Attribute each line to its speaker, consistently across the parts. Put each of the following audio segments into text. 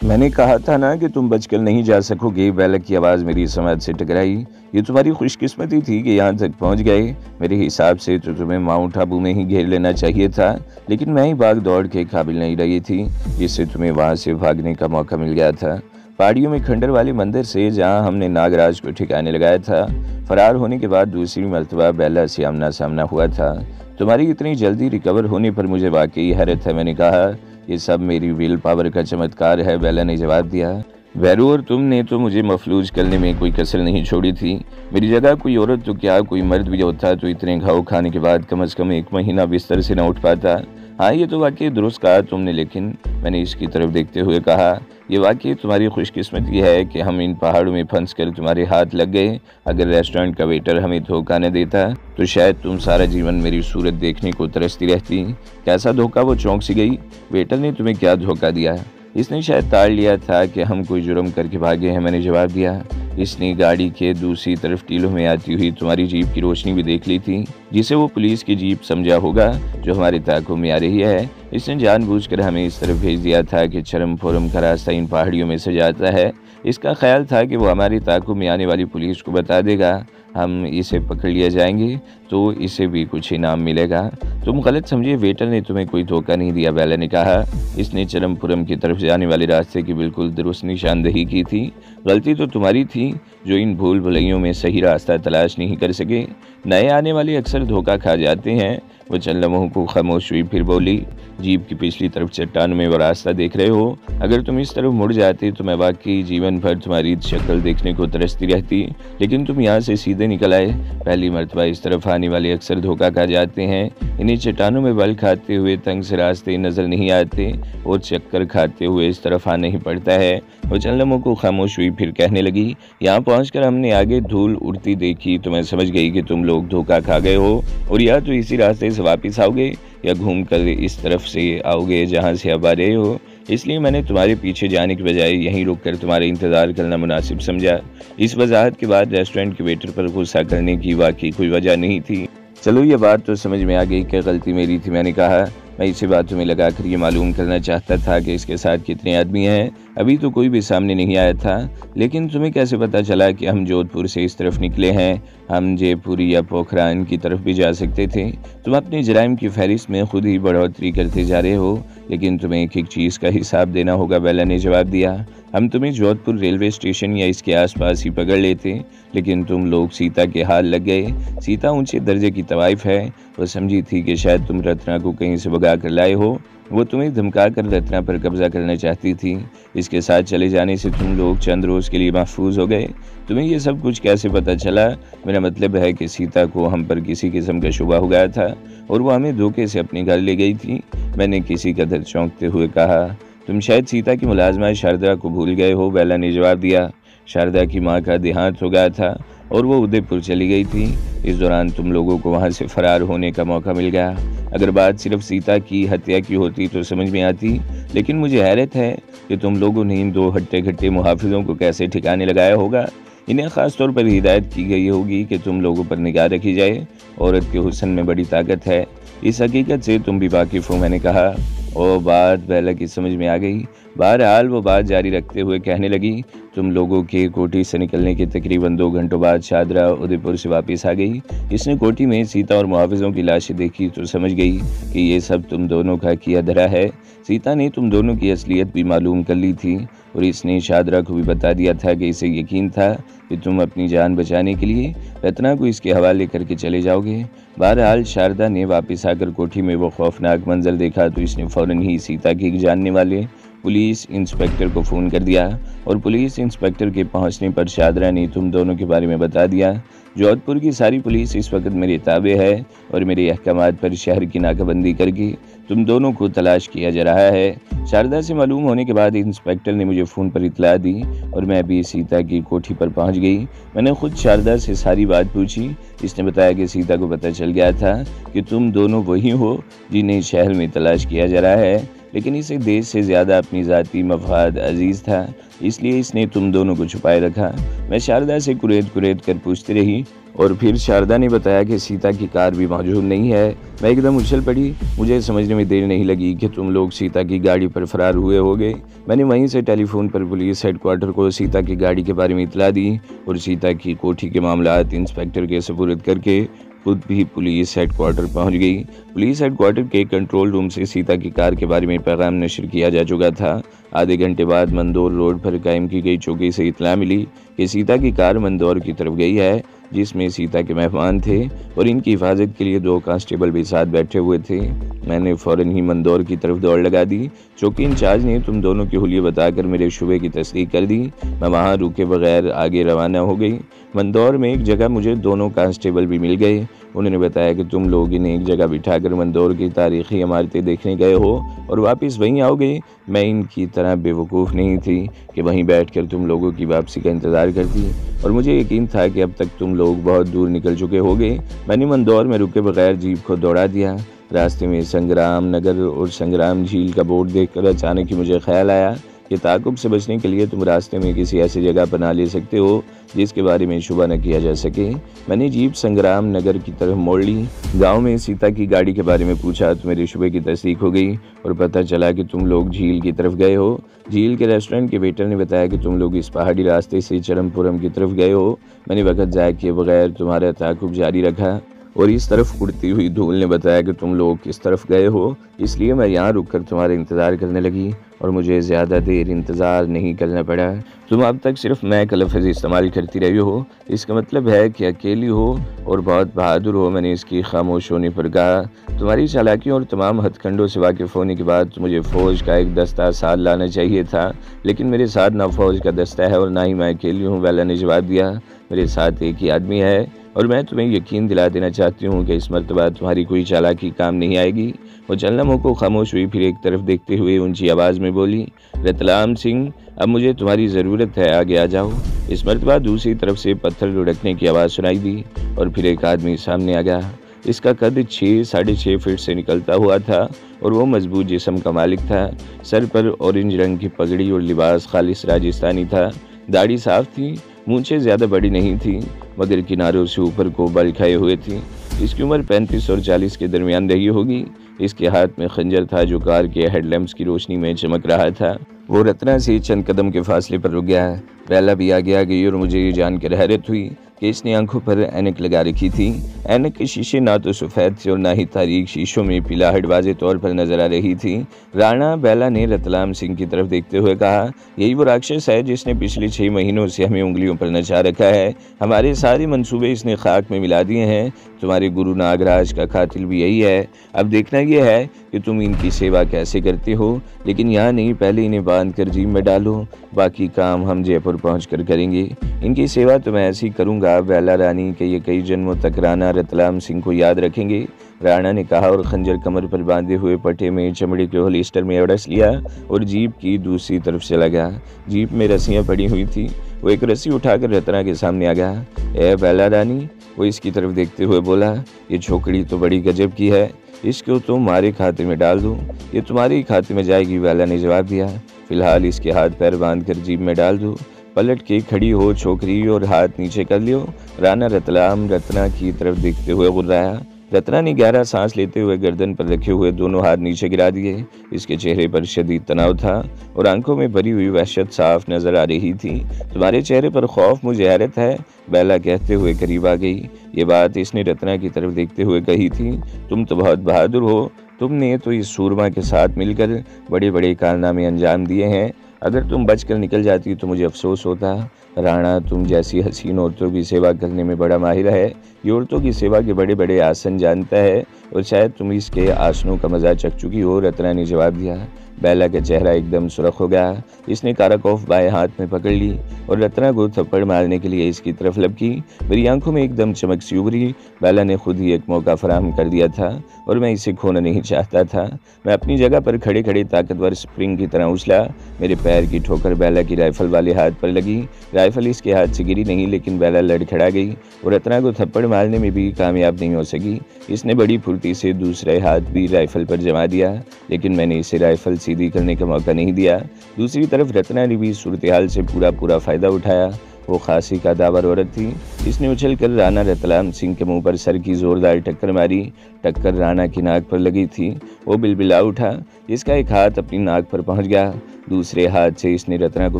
Speaker 1: मैंने कहा था ना कि तुम बचकर नहीं जा सकोगे। बैलक की आवाज़ मेरी समाज से टकराई। ये तुम्हारी खुशकिस्मती थी कि यहाँ तक पहुँच गए। मेरे हिसाब से तो तुम्हें माउंट आबू में ही घेर लेना चाहिए था, लेकिन मैं ही भाग दौड़ के काबिल नहीं रही थी, जिससे तुम्हें वहाँ से भागने का मौका मिल गया था। पहाड़ियों में खंडर वाले मंदिर से, जहाँ हमने नागराज को ठिकाने लगाया था। फरार होने के बाद दूसरी मर्तबा बेला से आमना सामना हुआ था। तुम्हारी इतनी जल्दी रिकवर होने पर मुझे वाकई हैरत है। मैंने कहा, ये सब मेरी विल पावर का चमत्कार है, बेला ने जवाब दिया। वैरू और तुमने तो मुझे मफलूज करने में कोई कसर नहीं छोड़ी थी। मेरी जगह कोई औरत तो क्या, कोई मर्द भी होता तो इतने घाव खाने के बाद कम से कम 1 महीना बिस्तर से न उठ पाता। हाँ, ये तो वाकई दुरुस्त कहा तुमने, लेकिन मैंने इसकी तरफ देखते हुए कहा, ये वाकई तुम्हारी खुशकिस्मती है कि हम इन पहाड़ों में फंस कर तुम्हारे हाथ लग गए। अगर रेस्टोरेंट का वेटर हमें धोखा न देता तो शायद तुम सारा जीवन मेरी सूरत देखने को तरसती रहती। कैसा धोखा? वो चौंक सी गई। वेटर ने तुम्हें क्या धोखा दिया? इसने शायद ताड़ लिया था कि हम कोई जुर्म करके भागे हैं, मैंने जवाब दिया। इसने गाड़ी के दूसरी तरफ टीलों में आती हुई तुम्हारी जीप की रोशनी भी देख ली थी, जिसे वो पुलिस की जीप समझा होगा जो हमारे ताकों में आ रही है। इसने जानबूझकर हमें इस तरफ भेज दिया था कि चरम फोरम का रास्ता इन पहाड़ियों में से जाता है। इसका ख्याल था कि वो हमारी ताकों में आने वाली पुलिस को बता देगा, हम इसे पकड़ लिया जाएंगे तो इसे भी कुछ इनाम मिलेगा। तुम गलत समझे, वेटर ने तुम्हें कोई धोखा नहीं दिया, बेला ने कहा। इसने चरमपुरम की तरफ जाने वाले रास्ते की बिल्कुल दुरुस्त निशानदेही की थी। गलती तो तुम्हारी थी जो इन भूल भुलैयों में सही रास्ता तलाश नहीं कर सके। नए आने वाले अक्सर धोखा खा जाते हैं। वो चंद लम्हों को खामोश हुई, फिर बोली, जीप की पिछली तरफ चट्टान में वो रास्ता देख रहे हो? अगर तुम इस तरफ मुड़ जाते तो मैं वाकई जीवन भर तुम्हारी शक्ल देखने को तरसती रहती, लेकिन तुम यहाँ से सीधे निकल आए। पहली मर्तबा इस तरफ आने वाले अक्सर धोखा खा जाते हैं। इन्हीं चट्टानों में बल खाते हुए तंग से रास्ते नजर नहीं आते और चक्कर खाते हुए इस तरफ आना ही पड़ता है। वो चंद लम्हों को खामोश हुई, फिर कहने लगी, यहाँ पहुंचकर हमने आगे धूल उड़ती देखी तो मैं समझ गई कि तुम लोग धोखा खा गए हो और या तो इसी रास्ते से वापस आओगे या घूम कर इस तरफ से आओगे जहाँ से अब आ रहे हो। इसलिए मैंने तुम्हारे पीछे जाने की बजाय यहीं रुक कर तुम्हारा इंतजार करना मुनासिब समझा। इस वजाहत के बाद रेस्टोरेंट के वेटर पर गुस्सा करने की वाकई कोई वजह नहीं थी। चलो, ये बात तो समझ में आ गई कि गलती मेरी थी, मैंने कहा। मैं इसी बात तुम्हें लगाकर ये मालूम करना चाहता था कि इसके साथ कितने आदमी हैं। अभी तो कोई भी सामने नहीं आया था, लेकिन तुम्हें कैसे पता चला कि हम जोधपुर से इस तरफ निकले हैं? हम जयपुर या पोखरान की तरफ भी जा सकते थे। तुम अपने जराइम की फहरिस्त में खुद ही बढ़ोतरी करते जा रहे हो, लेकिन तुम्हें एक एक चीज़ का हिसाब देना होगा, बेला ने जवाब दिया। हम तुम्हें जोधपुर रेलवे स्टेशन या इसके आसपास ही पकड़ लेते, लेकिन तुम लोग सीता के हाल लग गए। सीता ऊंचे दर्जे की तवाइफ है। वो समझी थी कि शायद तुम रत्ना को कहीं से भगा कर लाए हो। वो तुम्हें धमका कर रत्ना पर कब्जा करना चाहती थी। इसके साथ चले जाने से तुम लोग चंद रोज के लिए महफूज हो गए। तुम्हें ये सब कुछ कैसे पता चला? मेरा मतलब है कि सीता को हम पर किसी किस्म का शुबा हो गया था और वो हमें धोखे से अपने घर ले गई थी, मैंने किसी कदर चौंकते हुए कहा। तुम शायद सीता की मुलाजमा शारदा को भूल गए हो, बेला ने जवाब दिया। शारदा की माँ का देहांत हो गया था और वो उदयपुर चली गई थी। इस दौरान तुम लोगों को वहाँ से फरार होने का मौका मिल गया। अगर बात सिर्फ सीता की हत्या की होती तो समझ में आती, लेकिन मुझे हैरत है कि तुम लोगों ने इन 2 हट्टे घट्टे मुहाफिजों को कैसे ठिकाने लगाया होगा। इन्हें ख़ास तौर पर हिदायत की गई होगी कि तुम लोगों पर निगाह रखी जाए। औरत के हुस्न में बड़ी ताकत है, इस हकीकत से तुम भी वाकिफ़ हो, मैंने कहा। और बात बेला की समझ में आ गई। बहरहाल वो बात जारी रखते हुए कहने लगी, तुम लोगों के कोठी से निकलने के तकरीबन 2 घंटों बाद शारदा उदयपुर से वापस आ गई। इसने कोठी में सीता और मुहाफिजों की लाशें देखी तो समझ गई कि ये सब तुम दोनों का किया धरा है। सीता ने तुम दोनों की असलियत भी मालूम कर ली थी और इसने शारदा को भी बता दिया था कि इसे यकीन था कि तुम अपनी जान बचाने के लिए रत्ना को इसके हवाले करके चले जाओगे। बहरहाल शारदा ने वापस आकर कोठी में वो खौफनाक मंजर देखा तो इसने फौरन ही सीता के जानने वाले पुलिस इंस्पेक्टर को फ़ोन कर दिया और पुलिस इंस्पेक्टर के पहुंचने पर शारदा ने तुम दोनों के बारे में बता दिया। जोधपुर की सारी पुलिस इस वक्त मेरे ताबे है और मेरे अहकामात पर शहर की नाकाबंदी करके तुम दोनों को तलाश किया जा रहा है। शारदा से मालूम होने के बाद इंस्पेक्टर ने मुझे फ़ोन पर इतला दी और मैं भी सीता की कोठी पर पहुंच गई। मैंने खुद शारदा से सारी बात पूछी। इसने बताया कि सीता को पता चल गया था कि तुम दोनों वही हो जिन्हें शहर में तलाश किया जा रहा है, लेकिन इसे देश से ज़्यादा अपनी ज़ाती मफाद अजीज़ था, इसलिए इसने तुम दोनों को छुपाए रखा। मैं शारदा से कुरेद कुरेद कर पूछती रही और फिर शारदा ने बताया कि सीता की कार भी मौजूद नहीं है। मैं एकदम उछल पड़ी। मुझे समझने में देर नहीं लगी कि तुम लोग सीता की गाड़ी पर फरार हुए होगे। मैंने वहीं से टेलीफोन पर पुलिस हेडक्वार्टर को सीता की गाड़ी के बारे में इतला दी और सीता की कोठी के मामलात इंस्पेक्टर के सुपुर्द करके खुद भी पुलिस हेडक्वार्टर पहुंच गई। पुलिस हेडक्वार्टर के कंट्रोल रूम से सीता की कार के बारे में पैगाम नशर किया जा चुका था। आधे घंटे बाद मंदौर रोड पर कायम की गई चौकी से इतला मिली कि सीता की कार मंदौर की तरफ गई है, जिसमें सीता के मेहमान थे और इनकी हिफाजत के लिए 2 कांस्टेबल भी साथ बैठे हुए थे। मैंने फ़ौरन ही मंदौर की तरफ दौड़ लगा दी। चौकी इंचार्ज ने तुम दोनों के हुलिये बताकर मेरे शुबे की तस्दीक कर दी। मैं वहाँ रुके बगैर आगे रवाना हो गई। मंदौर में एक जगह मुझे दोनों कांस्टेबल भी मिल गए। उन्होंने बताया कि तुम लोग इन्हें एक जगह बिठाकर मंदौर की तारीखी इमारतें देखने गए हो और वापस वहीं आओगे। मैं इनकी तरह बेवकूफ़ नहीं थी कि वहीं बैठकर तुम लोगों की वापसी का इंतज़ार करती और मुझे यकीन था कि अब तक तुम लोग बहुत दूर निकल चुके होगे। मैंने मंदौर में रुके बगैर जीप को दौड़ा दिया। रास्ते में संग्राम नगर और संग्राम झील का बोर्ड देखकर अचानक ही मुझे ख्याल आया कि ताक़ुब से बचने के लिए तुम रास्ते में किसी ऐसी जगह बना ले सकते हो जिसके बारे में शुबा न किया जा सके। मैंने जीप संग्राम नगर की तरफ मोड़ ली। गांव में सीता की गाड़ी के बारे में पूछा तो मेरे शुबे की तस्दीक हो गई और पता चला कि तुम लोग झील की तरफ गए हो। झील के रेस्टोरेंट के वेटर ने बताया कि तुम लोग इस पहाड़ी रास्ते से चरमपुरम की तरफ गए हो। मैंने वक्त ज़ाया किए बगैर तुम्हारा ताक़ुब जारी रखा और इस तरफ उड़ती हुई धूल ने बताया कि तुम लोग किस तरफ गए हो, इसलिए मैं यहाँ रुककर तुम्हारा इंतज़ार करने लगी और मुझे ज़्यादा देर इंतज़ार नहीं करना पड़ा। तुम अब तक सिर्फ मैं का लफ्ज़ इस्तेमाल करती रही हो, इसका मतलब है कि अकेली हो और बहुत बहादुर हो। मैंने इसकी खामोश होने पर कहा, तुम्हारी चालाकियों और तमाम हथकंडों से वाकिफ़ होने के बाद मुझे फ़ौज का एक दस्ता साथ लाना चाहिए था, लेकिन मेरे साथ ना फ़ौज का दस्ता है और ना ही मैं अकेली हूँ। बेला ने जवाब दिया, मेरे साथ एक ही आदमी है और मैं तुम्हें यकीन दिला देना चाहती हूँ कि इस मरतबा तुम्हारी कोई चालाकी काम नहीं आएगी। वो चंदा मुँह खामोश हुई, फिर एक तरफ देखते हुए ऊंची आवाज़ में बोली, रतलाम सिंह, अब मुझे तुम्हारी ज़रूरत है, आगे आ जाओ। इस मरतबा दूसरी तरफ से पत्थर लुढ़कने की आवाज़ सुनाई दी और फिर एक आदमी सामने आ गया। इसका कद 6-6.5 फीट से निकलता हुआ था और वो मजबूत जिस्म का मालिक था। सर पर ऑरेंज रंग की पगड़ी और लिबास खालिस राजस्थानी था। दाढ़ी साफ थी, मूंछें ज़्यादा बड़ी नहीं थी मगर किनारों से ऊपर को बल खाए हुए थी। इसकी उम्र 35 और 40 के दरमियान रही होगी। इसके हाथ में खंजर था जो कार के हेडलैम्प्स की रोशनी में चमक रहा था। वो रत्ना से चंद कदम के फासले पर रुक गया। बेला भी आगे आ गई और मुझे ये जानकर हैरत हुई कि इसने आंखों पर ऐनक लगा रखी थी। ऐनक के शीशे ना तो सफ़ेद थे और ना ही तारीक शीशों में पिलाहट वाज़े तौर पर नजर आ रही थी। राणा, बेला ने रतलाम सिंह की तरफ देखते हुए कहा, यही वो राक्षस है जिसने पिछले 6 महीनों से हमें उंगलियों पर नचा रखा है। हमारे सारे मंसूबे इसने खाक में मिला दिए हैं। तुम्हारे गुरु नागराज का कातिल भी यही है। अब देखना यह है कि तुम इनकी सेवा कैसे करते हो, लेकिन यहाँ नहीं, पहले इन्हें बांध कर जीप में डालो, बाकी काम हम जयपुर पहुँच कर करेंगे। इनकी सेवा तो मैं ऐसी करूँगा बेला रानी के ये कई जन्मों तक राणा रतलाम सिंह को याद रखेंगे। राणा ने कहा और खंजर कमर पर बांधे हुए पट्टे में चमड़े के होलिस्टर में अड़स लिया और जीप की दूसरी तरफ चला गया। जीप में रस्सियाँ पड़ी हुई थी। वो एक रस्सी उठाकर रत्ना के सामने आ गया। ए बेला रानी, वो इसकी तरफ देखते हुए बोला, ये छोकरी तो बड़ी गजब की है, इसको तुम हमारे खाते में डाल दो, ये तुम्हारे ही खाते में जाएगी। बेला ने जवाब दिया, फिलहाल इसके हाथ पैर बांध कर जीप में डाल दो। पलट के खड़ी हो छोकरी और हाथ नीचे कर लियो। राणा रत्ना की तरफ देखते हुए गुर्राया। रत्ना ने गहरा सांस लेते हुए गर्दन पर रखे हुए दोनों हाथ नीचे गिरा दिए। इसके चेहरे पर शदीद तनाव था और आंखों में भरी हुई वहशत साफ नजर आ रही थी। तुम्हारे चेहरे पर खौफ मुझे हैरत है, बेला कहते हुए करीब आ गई। ये बात इसने रत्ना की तरफ देखते हुए कही थी। तुम तो बहुत बहादुर हो, तुमने तो इस सूरमा के साथ मिलकर बड़े बड़े कारनामे अंजाम दिए हैं। अगर तुम बचकर निकल जाती तो मुझे अफसोस होता। राणा तुम जैसी हसीन औरतों की सेवा करने में बड़ा माहिर है। ये औरतों की सेवा के बड़े बड़े आसन जानता है और शायद तुम इसके आसनों का मजा चख चुकी हो। रत्ना ने जवाब दिया। बेला का चेहरा एकदम सुर्ख हो गया। इसने काराकोफ बाएं हाथ में पकड़ ली और रत्ना को थप्पड़ मारने के लिए इसकी तरफ लपकी। मेरी आंखों में एकदम चमक सी उभरी। बेला ने खुद ही एक मौका फराहम कर दिया था और मैं इसे खोना नहीं चाहता था। मैं अपनी जगह पर खड़े खड़े ताकतवर स्प्रिंग की तरह उछला। मेरे पैर की ठोकर बेला की राइफल वाले हाथ पर लगी। राइफल इसके हाथ से गिरी नहीं, लेकिन बेला लड़खड़ा गई और रत्ना को थप्पड़ मारने में भी कामयाब नहीं हो सकी। इसने बड़ी फुर्ती से दूसरे हाथ भी राइफल पर जमा दिया, लेकिन मैंने इसे राइफल सीधी करने का मौका नहीं दिया। दूसरी तरफ रत्ना ने भी सूरत हाल से पूरा फ़ायदा उठाया। वो खासी कदावर औरत थी। इसने उछलकर राणा रतलाम सिंह के मुंह पर सर की जोरदार टक्कर मारी। टक्कर राणा की नाक पर लगी थी। वो बिलबिला उठा। इसका एक हाथ अपनी नाक पर पहुंच गया। दूसरे हाथ से इसने रत्ना को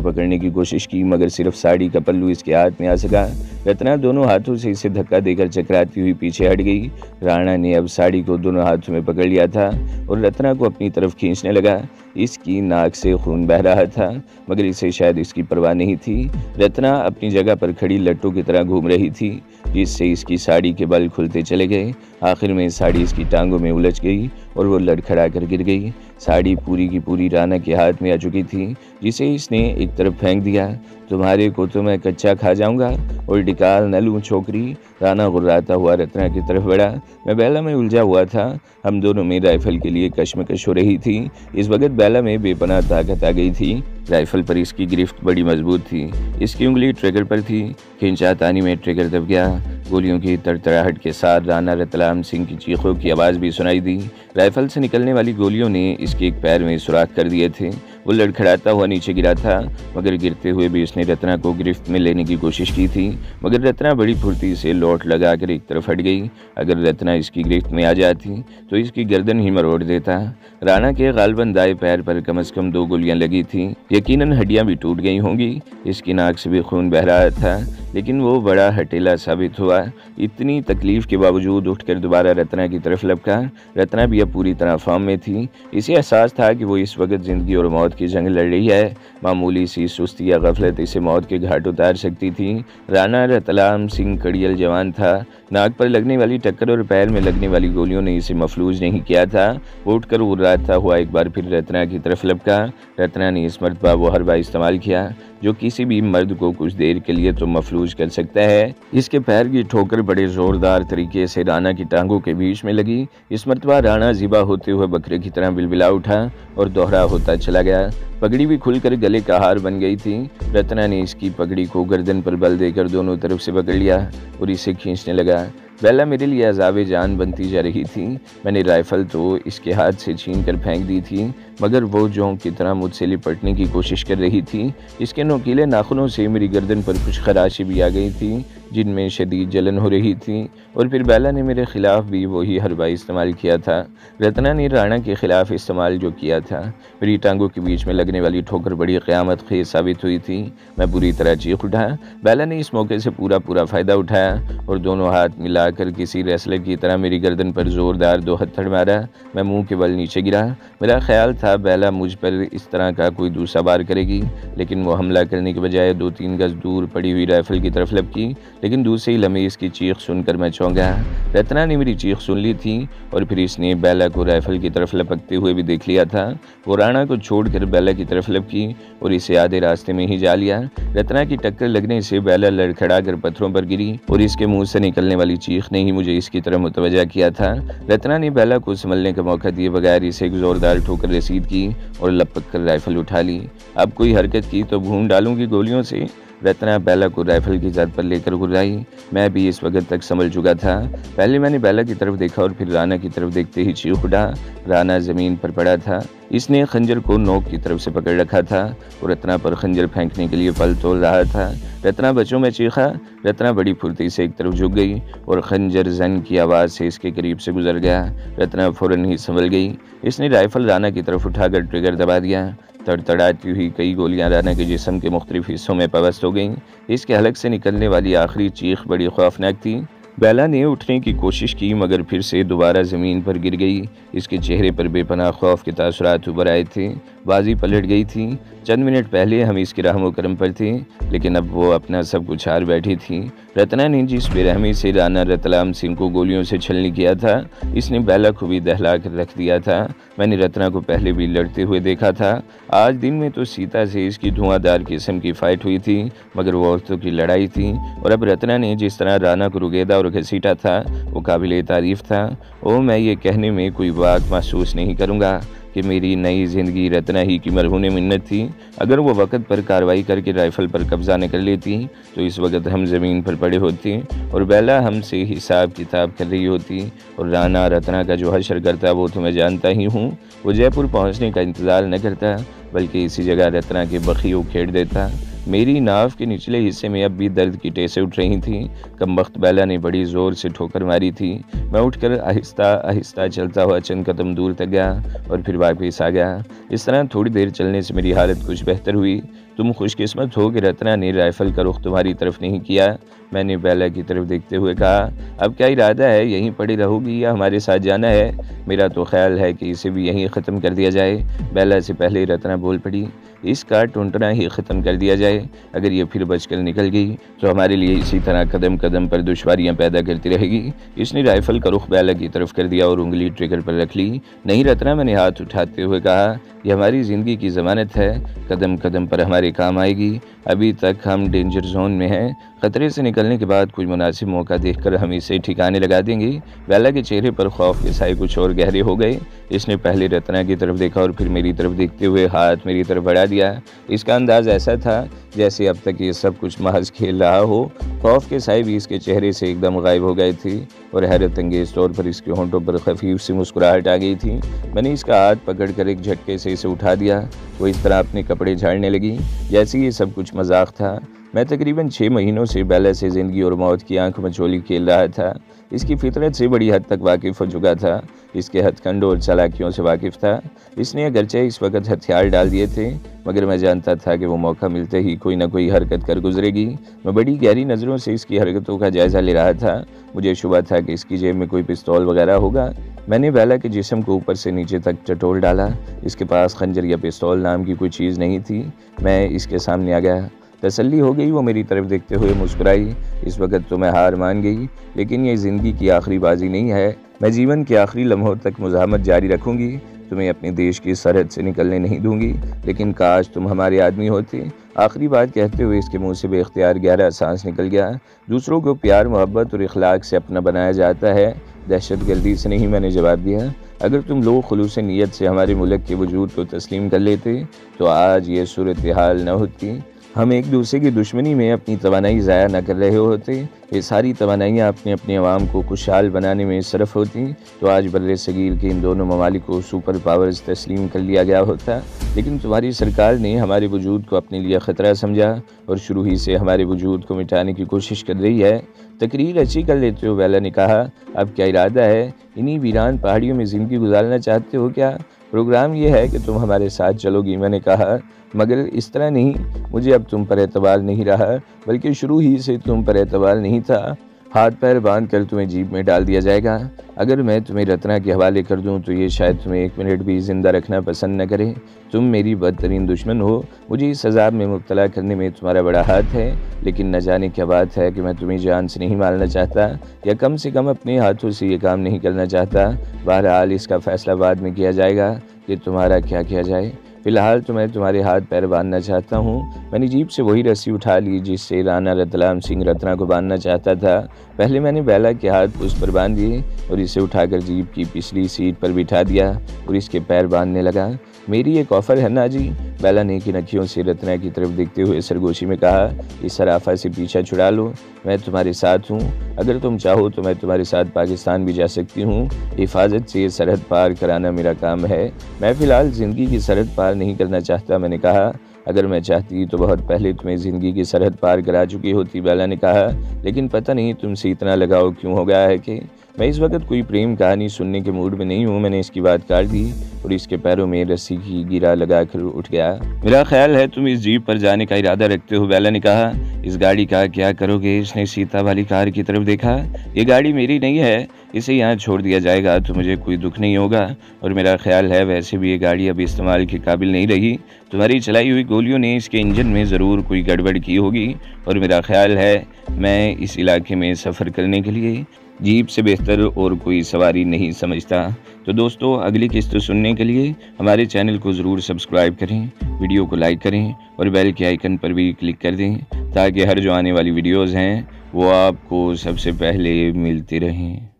Speaker 1: पकड़ने की कोशिश की, मगर सिर्फ साड़ी का पल्लू इसके हाथ में आ सका। रत्ना दोनों हाथों से इसे धक्का देकर चकराती हुई पीछे हट गई। राणा ने अब साड़ी को दोनों हाथों में पकड़ लिया था और रत्ना को अपनी तरफ खींचने लगा। इसकी नाक से खून बह रहा था, मगर इसे शायद इसकी परवाह नहीं थी। रत्ना अपनी जगह पर खड़ी लट्टू की तरह घूम रही थी, जिससे इसकी साड़ी के बल खुलते चले गए। आखिर में साड़ी इसकी टांगों में उलझ गई और वो लड़खड़ा कर गिर गई। साड़ी पूरी की पूरी राणा के हाथ में आ चुकी थी, जिसे इसने एक तरफ फेंक दिया। तुम्हारे को तो मैं कच्चा खा जाऊंगा और डिकाल न लूं छोकरी। राणा गुर्राता हुआ रत्ना की तरफ बढ़ा। मैं बेला में उलझा हुआ था। हम दोनों में राइफल के लिए कशमकश हो रही थी। इस वक्त बेला में बेपनाह ताकत आ गई थी। राइफल पर इसकी गिरफ्त बड़ी मजबूत थी। इसकी उंगली ट्रिगर पर थी। खिंचातानी में ट्रिगर दब गया। गोलियों की तड़तड़ाहट के साथ राणा रतलाम सिंह की चीखों की आवाज़ भी सुनाई दी। राइफल से निकलने वाली गोलियों ने इसके एक पैर में सुराख कर दिए थे। वो लड़खड़ाता हुआ नीचे गिरा था, मगर गिरते हुए भी उसने रत्ना को गिरफ्त में लेने की कोशिश की थी, मगर रत्ना बड़ी फुर्ती से लौट लगाकर एक तरफ हट गई। अगर रत्ना इसकी गिरफ्त में आ जाती तो इसकी गर्दन ही मरोड़ देता। राणा के गालबन दाएं पैर पर कम से कम 2 गोलियां लगी थी। यकीनन हड्डियां भी टूट गई होंगी। इसकी नाक से भी खून बह रहा था, लेकिन वो बड़ा हटेला साबित हुआ। इतनी तकलीफ के बावजूद उठकर दोबारा रत्ना की तरफ लपका। रत्ना भी अब पूरी तरह फॉर्म में थी। इसे एहसास था कि वो इस वक्त जिंदगी और मौत की जंग लड़ रही है। मामूली सी सुस्ती या गफलत इसे मौत के घाट उतार सकती थी। राणा रतलाम सिंह कड़ियल जवान था। नाक पर लगने वाली टक्कर और पैर में लगने वाली गोलियों ने इसे मफलूज नहीं किया था। वो उठकर उर्राता हुआ एक बार फिर रत्ना की तरफ लपका। रत्ना ने इस मरतबा वो हरबा इस्तेमाल किया जो किसी भी मर्द को कुछ देर के लिए तो मफलूज कर सकता है। इसके पैर की ठोकर बड़े जोरदार तरीके से राणा की टांगों के बीच में लगी। इस मरतबा राणा ज़िबा होते हुए बकरे की तरह बिलबिला उठा और दोहरा होता चला गया। पगड़ी भी खुलकर गले का हार बन गई थी। रत्ना ने इसकी पगड़ी को गर्दन पर बल देकर दोनों तरफ से पकड़ लिया और इसे खींचने लगा। बेला मेरे लिए अज़ाब जान बनती जा रही थी। मैंने राइफल तो इसके हाथ से छीन कर फेंक दी थी, मगर वो जोंक की तरह मुझसे लिपटने की कोशिश कर रही थी। इसके नोकीले नाखूनों से मेरी गर्दन पर कुछ खराशी भी आ गई थी, जिनमें शदीद जलन हो रही थी। और फिर बेला ने मेरे खिलाफ भी वही हरबा इस्तेमाल किया था। रत्ना ने राणा के खिलाफ इस्तेमाल जो किया था। मेरी टांगों के बीच में लगने वाली ठोकर बड़ी क़यामत खेज साबित हुई थी। मैं बुरी तरह चीख उठा। बेला ने इस मौके से पूरा फ़ायदा उठाया और दोनों हाथ मिलाकर किसी रेसलर की तरह मेरी गर्दन पर जोरदार 2 हथड़ मारा। मैं मुंह के बल नीचे गिरा। मेरा ख्याल था बेला मुझ पर इस तरह का कोई दूसरा वार करेगी, लेकिन वो हमला करने के बजाय 2-3 गज दूर पड़ी हुई राइफल की तरफ लपकी। लेकिन दूसरे ही लम्हे इसकी चीख सुनकर मैं चौंक गया। रत्ना ने मेरी चीख सुन ली थी और फिर इसने बेला को राइफल की तरफ लपकते हुए भी देख लिया था। वो राणा को छोड़कर बेला की तरफ लपकी और इसे आधे रास्ते में ही जा लिया। रत्ना की टक्कर लगने से बेला लड़खड़ा कर पत्थरों पर गिरी और इसके मुंह से निकलने वाली चीख ने ही मुझे इसकी तरफ मुतवज्जा किया था। रत्ना ने बेला को संभलने का मौका दिए बगैर इसे एक जोरदार ठोकर रसीद की और लपक कर राइफल उठा ली। अब कोई हरकत की तो भून डालूंगी गोलियों से। रत्ना बेला को राइफल की जद पर लेकर गुर्राई। मैं भी इस वक्त तक संभल चुका था। पहले मैंने बेला की तरफ देखा और फिर राणा की तरफ देखते ही चीख उठा। राणा जमीन पर पड़ा था। इसने खंजर को नोक की तरफ से पकड़ रखा था और रत्ना पर खंजर फेंकने के लिए फल तोल रहा था। रत्ना बच्चों में चीखा। रत्ना बड़ी फुर्ती से एक तरफ झुक गई और खंजर जन की आवाज़ से इसके करीब से गुजर गया। रत्ना फौरन ही संभल गई। इसने राइफल राणा की तरफ उठाकर ट्रिगर दबा दिया। तड़तड़ाती हुई कई गोलियां राणा के जिस्म के मुख्तलिफ हिस्सों में पवस्त हो गईं। इसके हलक से निकलने वाली आखिरी चीख बड़ी खौफनाक थी। बेला ने उठने की कोशिश की, मगर फिर से दोबारा ज़मीन पर गिर गई। इसके चेहरे पर बेपनाह खौफ के तासुरात उभर आए थे। बाजी पलट गई थी। चंद मिनट पहले हम इसके रहमो करम पर थे, लेकिन अब वो अपना सब कुछ हार बैठी थी। रत्ना ने जिस बेरहमी से राणा रतलाम सिंह को गोलियों से छलनी किया था, इसने बेला को भी दहला कर रख दिया था। मैंने रत्ना को पहले भी लड़ते हुए देखा था। आज दिन में तो सीता से इसकी धुआंधार किस्म की फाइट हुई थी, मगर वो औरतों की लड़ाई थी। और अब रत्ना ने जिस तरह राणा को रुगेदा और घसीटा था, वो काबिल तारीफ था। ओ, मैं ये कहने में कोई बात महसूस नहीं करूँगा कि मेरी नई ज़िंदगी रत्ना ही की मरहून मिन्नत थी। अगर वो वक़्त पर कार्रवाई करके राइफ़ल पर कब्ज़ा न कर लेती तो इस वक्त हम ज़मीन पर पड़े होते और बेला हमसे हिसाब किताब कर रही होती। और राणा रत्ना का जो हशर करता वो तो मैं जानता ही हूँ। वो जयपुर पहुँचने का इंतज़ार न करता, बल्कि इसी जगह रत्ना के बखी उखेड़ देता। मेरी नाव के निचले हिस्से में अब भी दर्द की टेसें उठ रही थीं। कमबख्त बेला ने बड़ी ज़ोर से ठोकर मारी थी। मैं उठकर आहिस्ता आहिस्ता चलता हुआ चंद कदम दूर तक गया और फिर वापस आ गया। इस तरह थोड़ी देर चलने से मेरी हालत कुछ बेहतर हुई। तुम खुशकिस्मत हो कि रत्ना ने राइफ़ल का रुख तुम्हारी तरफ नहीं किया। मैंने बेला की तरफ देखते हुए कहा, अब क्या इरादा है, यहीं पड़ी रहोगी या हमारे साथ जाना है? मेरा तो ख्याल है कि इसे भी यहीं ख़त्म कर दिया जाए। बेला से पहले रत्ना बोल पड़ी, इसका टुनटना ही ख़त्म कर दिया जाए। अगर ये फिर बचकर निकल गई तो हमारे लिए इसी तरह कदम कदम पर दुश्वारियां पैदा करती रहेगी। इसने राइफ़ल का रुख बेला की तरफ कर दिया और उंगली ट्रिगर पर रख ली। नहीं रत्ना, मैंने हाथ उठाते हुए कहा, यह हमारी ज़िंदगी की ज़मानत है, कदम कदम पर हमारे काम आएगी। अभी तक हम डेंजर जोन में हैं। खतरे से निकलने के बाद कोई मुनासिब मौका देखकर हम इसे ठिकाने लगा देंगे। बेला के चेहरे पर खौफ के साए कुछ और गहरे हो गए। इसने पहले रत्ना की तरफ देखा और फिर मेरी तरफ देखते हुए हाथ मेरी तरफ बढ़ा दिया। इसका अंदाज ऐसा था जैसे अब तक ये सब कुछ महज खेल रहा हो। खौफ के साए भी इसके चेहरे से एकदम गायब हो गए थे और हैरत अंगेज तौर पर इसके होंठों पर खफीफ सी मुस्कुराहट आ गई थी। मैंने इसका हाथ पकड़कर एक झटके से इसे उठा दिया। वो इस तरह अपने कपड़े झाड़ने लगी जैसे ये सब कुछ मजाक था। मैं तकरीबन 6 महीनों से बेला से ज़िंदगी और मौत की आंख मचोली खेल रहा था। इसकी फितरत से बड़ी हद तक वाकिफ़ हो चुका था। इसके हथकंडों और चालाकियों से वाकिफ़ था। इसने अगरचे इस वक्त हथियार डाल दिए थे, मगर मैं जानता था कि वो मौका मिलते ही कोई ना कोई हरकत कर गुजरेगी। मैं बड़ी गहरी नज़रों से इसकी हरकतों का जायज़ा ले रहा था। मुझे शुबा था कि इसकी जेब में कोई पिस्तौल वगैरह होगा। मैंने बेला के जिस्म को ऊपर से नीचे तक टटोल डाला। इसके पास खंजर या पिस्तौल नाम की कोई चीज़ नहीं थी। मैं इसके सामने आ गया। तसल्ली हो गई। वो मेरी तरफ देखते हुए मुस्कुराई। इस वक्त तो मैं हार मान गई, लेकिन ये ज़िंदगी की आखिरी बाजी नहीं है। मैं जीवन के आखिरी लम्हों तक मुज़ाहमत जारी रखूंगी। तुम्हें अपने देश की सरहद से निकलने नहीं दूंगी, लेकिन काश तुम हमारे आदमी होते। आखिरी बात कहते हुए इसके मुंह से बेख्तियार गहरा सांस निकल गया। दूसरों को प्यार, मोहब्बत और इखलाक से अपना बनाया जाता है, दहशतगर्दी से नहीं, मैंने जवाब दिया। अगर तुम लोग खुलूस नीयत से हमारे मुल्क के वजूद को तस्लीम कर लेते तो आज ये सूरत हाल न होती। हम एक दूसरे की दुश्मनी में अपनी तवानाई ज़ाया न कर रहे होते। ये सारी तवानाइयाँ अपने अपने अवाम को खुशहाल बनाने में सरफ होती तो आज बर्रे सगीर के इन दोनों ममालिक को सुपर पावर्स तस्लीम कर लिया गया होता। लेकिन तुम्हारी सरकार ने हमारे वजूद को अपने लिए ख़तरा समझा और शुरू ही से हमारे वजूद को मिटाने की कोशिश कर रही है। तकरीर अच्छी कर लेते हो, बेला ने कहा। अब क्या इरादा है? इन्हीं वीरान पहाड़ियों में ज़िंदगी गुजारना चाहते हो क्या? प्रोग्राम ये है कि तुम हमारे साथ चलोगी, मैंने कहा, मगर इस तरह नहीं। मुझे अब तुम पर एतबार नहीं रहा, बल्कि शुरू ही से तुम पर एतबार नहीं था। हाथ पैर बांध कर तुम्हें जीप में डाल दिया जाएगा। अगर मैं तुम्हें रत्ना के हवाले कर दूं तो ये शायद तुम्हें 1 मिनट भी ज़िंदा रखना पसंद न करे। तुम मेरी बदतरीन दुश्मन हो। मुझे इस अजाब में मुब्तला करने में तुम्हारा बड़ा हाथ है, लेकिन न जाने क्या बात है कि मैं तुम्हें जान से नहीं मारना चाहता, या कम से कम अपने हाथों से ये काम नहीं करना चाहता। बहरहाल इसका फ़ैसला बाद में किया जाएगा कि तुम्हारा क्या किया जाए। फ़िलहाल तो मैं तुम्हारे हाथ पैर बांधना चाहता हूँ। मैंने जीप से वही रस्सी उठा ली जिससे राणा रतलाम सिंह रत्ना को बांधना चाहता था। पहले मैंने बेला के हाथ उस पर बांध दिए और इसे उठाकर जीप की पिछली सीट पर बिठा दिया और इसके पैर बांधने लगा। मेरी एक ऑफ़र है ना जी, बेला ने की नखियों से रत्ना की तरफ देखते हुए सरगोशी में कहा। इस सराफा से पीछा छुड़ा लो, मैं तुम्हारे साथ हूँ। अगर तुम चाहो तो मैं तुम्हारे साथ पाकिस्तान भी जा सकती हूँ। हिफाजत से सरहद पार कराना मेरा काम है। मैं फ़िलहाल ज़िंदगी की सरहद पार नहीं करना चाहता, मैंने कहा। अगर मैं चाहती तो बहुत पहले तुम्हें ज़िंदगी की सरहद पार करा चुकी होती, बेला ने कहा। लेकिन पता नहीं तुमसे इतना लगाव क्यों हो गया है कि मैं इस वक्त कोई प्रेम कहानी सुनने के मूड में नहीं हूँ। मैंने इसकी बात काट दी और इसके पैरों में रस्सी की गिरा लगाकर उठ गया। मेरा ख्याल है तुम इस जीप पर जाने का इरादा रखते हो, बेला ने कहा। इस गाड़ी का क्या करोगे? इसने सीता वाली कार की तरफ देखा। ये गाड़ी मेरी नहीं है, इसे यहाँ छोड़ दिया जाएगा तो मुझे कोई दुख नहीं होगा, और मेरा ख्याल है वैसे भी ये गाड़ी अब इस्तेमाल के काबिल नहीं रही। तुम्हारी चलाई हुई गोलियों ने इसके इंजन में ज़रूर कोई गड़बड़ की होगी, और मेरा ख्याल है मैं इस इलाके में सफ़र करने के लिए जीप से बेहतर और कोई सवारी नहीं समझता। तो दोस्तों, अगली किस्त सुनने के लिए हमारे चैनल को ज़रूर सब्सक्राइब करें, वीडियो को लाइक करें और बेल के आइकन पर भी क्लिक कर दें ताकि हर जो आने वाली वीडियोज़ हैं वो आपको सबसे पहले मिलती रहें।